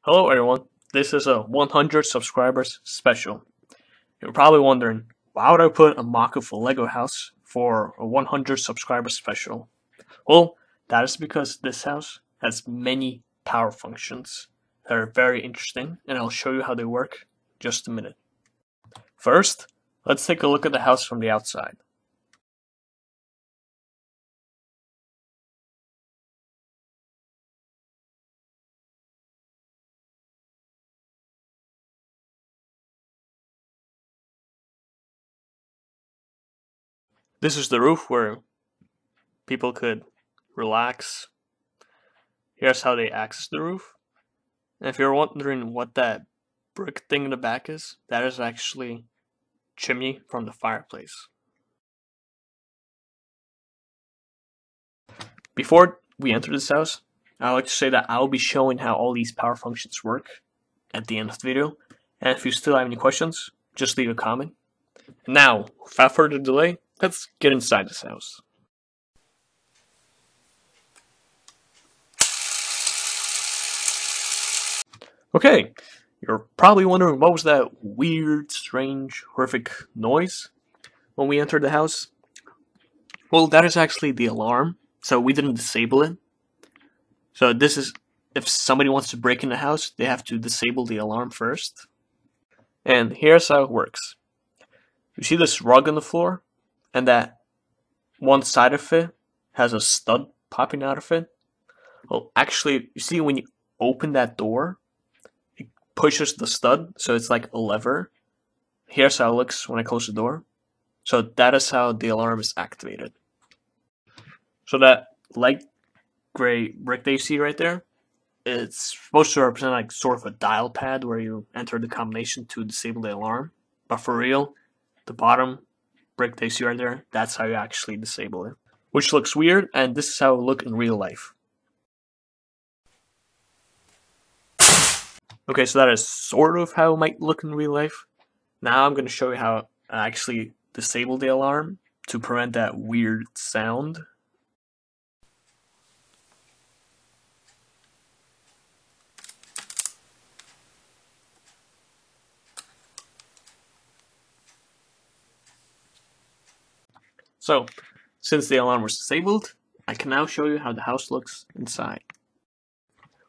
Hello everyone, this is a 100 subscribers special. You're probably wondering, why would I put a mock of a LEGO house for a 100 subscriber special? Well, that is because this house has many power functions that are very interesting, and I'll show you how they work in just a minute. First, let's take a look at the house from the outside. This is the roof where people could relax. Here's how they access the roof. And if you're wondering what that brick thing in the back is, that is actually chimney from the fireplace. Before we enter this house, I like to say that I'll be showing how all these power functions work at the end of the video. And if you still have any questions, just leave a comment. Now, without further delay, let's get inside this house. Okay, you're probably wondering what was that weird, strange, horrific noise when we entered the house? Well, that is actually the alarm, so we didn't disable it. So this is, if somebody wants to break in the house, they have to disable the alarm first. And here's how it works. You see this rug on the floor? And that one side of it has a stud popping out of it? Well, actually, you see when you open that door, it pushes the stud, so it's like a lever. Here's how it looks when I close the door. So that is how the alarm is activated. So that light gray brick that you see right there, it's supposed to represent like sort of a dial pad where you enter the combination to disable the alarm. But for real, the bottom brick that you see right there, that's how you actually disable it. Which looks weird, and this is how it would look in real life. Okay, so that is sort of how it might look in real life. Now I'm going to show you how I actually disable the alarm to prevent that weird sound. So, since the alarm was disabled, I can now show you how the house looks inside.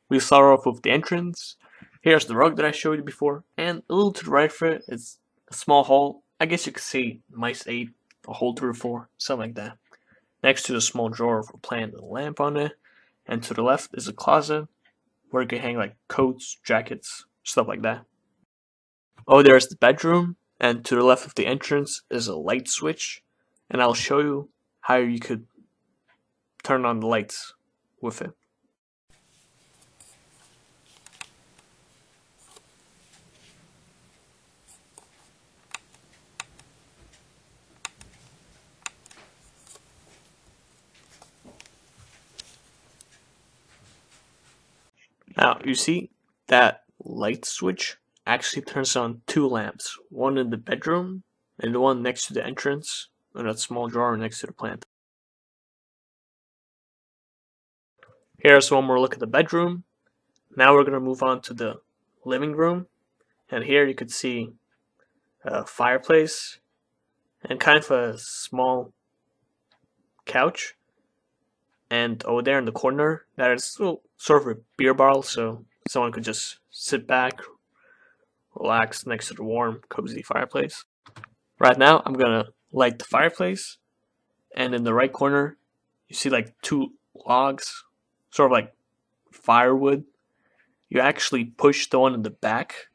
We'll start off with the entrance. Here's the rug that I showed you before, and a little to the right of it is a small hall. I guess you could say mice ate a hole through the floor, something like that. Next to the small drawer with a plant and a lamp on it, and to the left is a closet where you can hang like coats, jackets, stuff like that. Oh, there's the bedroom, and to the left of the entrance is a light switch, and I'll show you how you could turn on the lights with it. Now, you see that light switch actually turns on two lamps, one in the bedroom and the one next to the entrance and that small drawer next to the plant. Here's one more look at the bedroom. Now we're going to move on to the living room, and here you could see a fireplace and kind of a small couch. And over there in the corner, that is sort of a beer bottle, so someone could just sit back, relax next to the warm, cozy fireplace. Right now, I'm gonna light the fireplace, and in the right corner, you see like two logs, sort of like firewood. You actually push the one in the back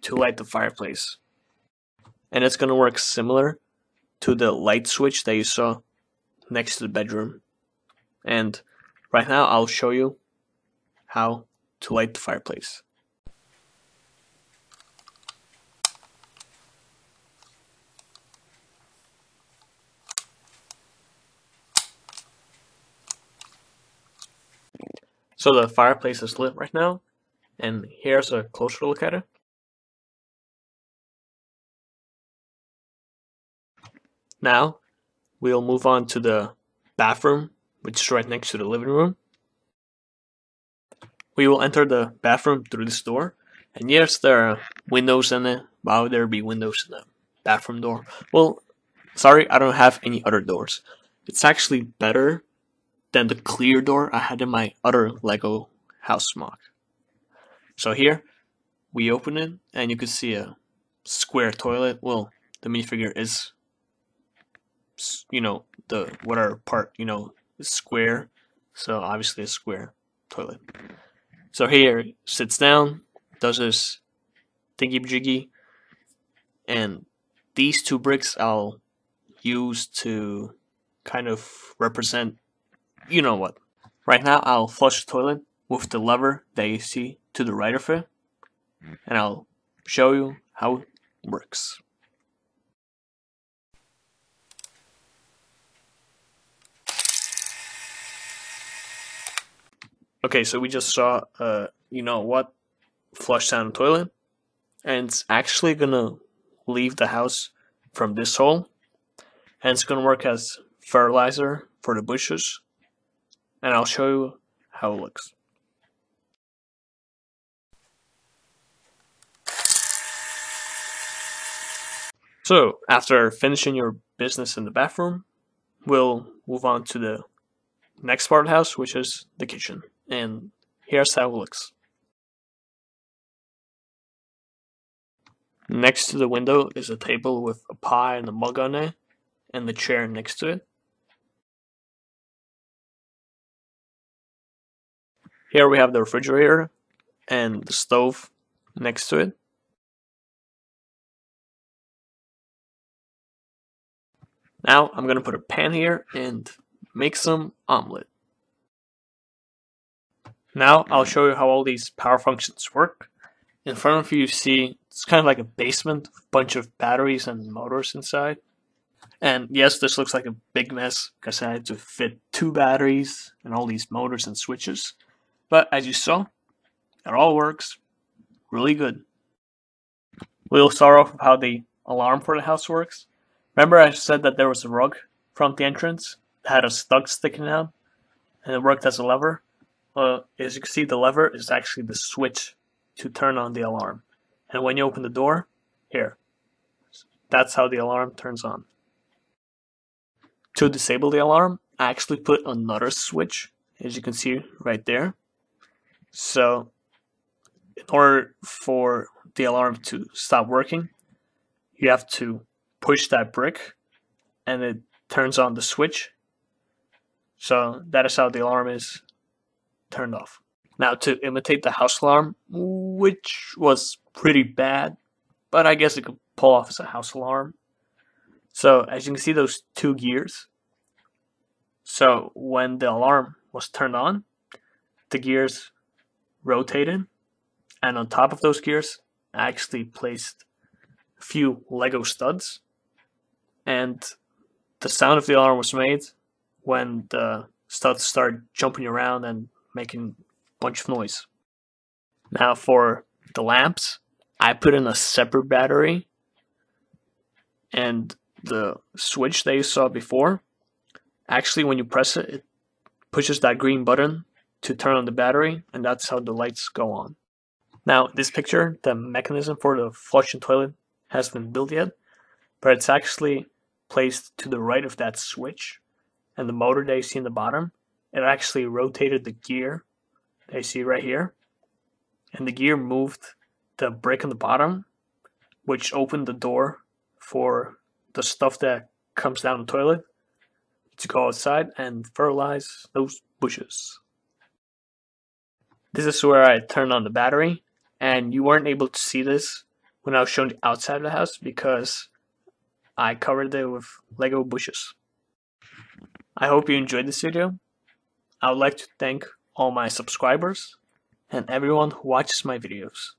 to light the fireplace. And it's gonna work similar to the light switch that you saw next to the bedroom. And right now I'll show you how to light the fireplace. So the fireplace is lit right now, and here's a closer look at it. Now we'll move on to the bathroom, which is right next to the living room. we will enter the bathroom through this door. And yes, there are windows in it. Why would there be windows in the bathroom door? Well, sorry, I don't have any other doors. It's actually better than the clear door I had in my other LEGO House MOC. So here, we open it, and you can see a square toilet. Well, the minifigure is, the whatever part, is square. So obviously a square toilet. So here, sits down, does this thingy jiggy, and these two bricks I'll use to kind of represent, you know what. Right now I'll flush the toilet with the lever that you see to the right of it, and I'll show you how it works. Okay, so we just saw, flush down the toilet, and it's actually gonna leave the house from this hole, and it's gonna work as fertilizer for the bushes, and I'll show you how it looks. So, after finishing your business in the bathroom, we'll move on to the next part of the house, which is the kitchen. And here's how it looks. Next to the window is a table with a pie and a mug on it, and the chair next to it. Here we have the refrigerator and the stove next to it. Now I'm gonna put a pan here and make some omelet. Now I'll show you how all these power functions work. In front of you see it's kind of like a basement, a bunch of batteries and motors inside. And yes, this looks like a big mess because I had to fit 2 batteries and all these motors and switches. But as you saw, it all works really good. We'll start off with how the alarm for the house works. Remember I said that there was a rug from the entrance that had a stud sticking out and it worked as a lever? Well, as you can see, the lever is actually the switch to turn on the alarm. And when you open the door, here, that's how the alarm turns on. To disable the alarm, I actually put another switch, as you can see right there. So, in order for the alarm to stop working, you have to push that brick and it turns on the switch. So that is how the alarm is turned off. Now to imitate the house alarm, which was pretty bad, but I guess it could pull off as a house alarm. So as you can see those 2 gears. So when the alarm was turned on, the gears rotated, and on top of those gears, I actually placed a few Lego studs, and the sound of the alarm was made when the studs started jumping around and making a bunch of noise. Now for the lamps, I put in a separate battery, and the switch that you saw before, actually when you press it, it pushes that green button to turn on the battery, and that's how the lights go on. Now in this picture, the mechanism for the flushing toilet hasn't been built yet, but it's actually placed to the right of that switch, and the motor that you see in the bottom, it actually rotated the gear that you see right here, and the gear moved the brick on the bottom, which opened the door for the stuff that comes down the toilet to go outside and fertilize those bushes. This is where I turned on the battery, and you weren't able to see this when I was showing the outside of the house because I covered it with Lego bushes. I hope you enjoyed this video. I would like to thank all my subscribers and everyone who watches my videos.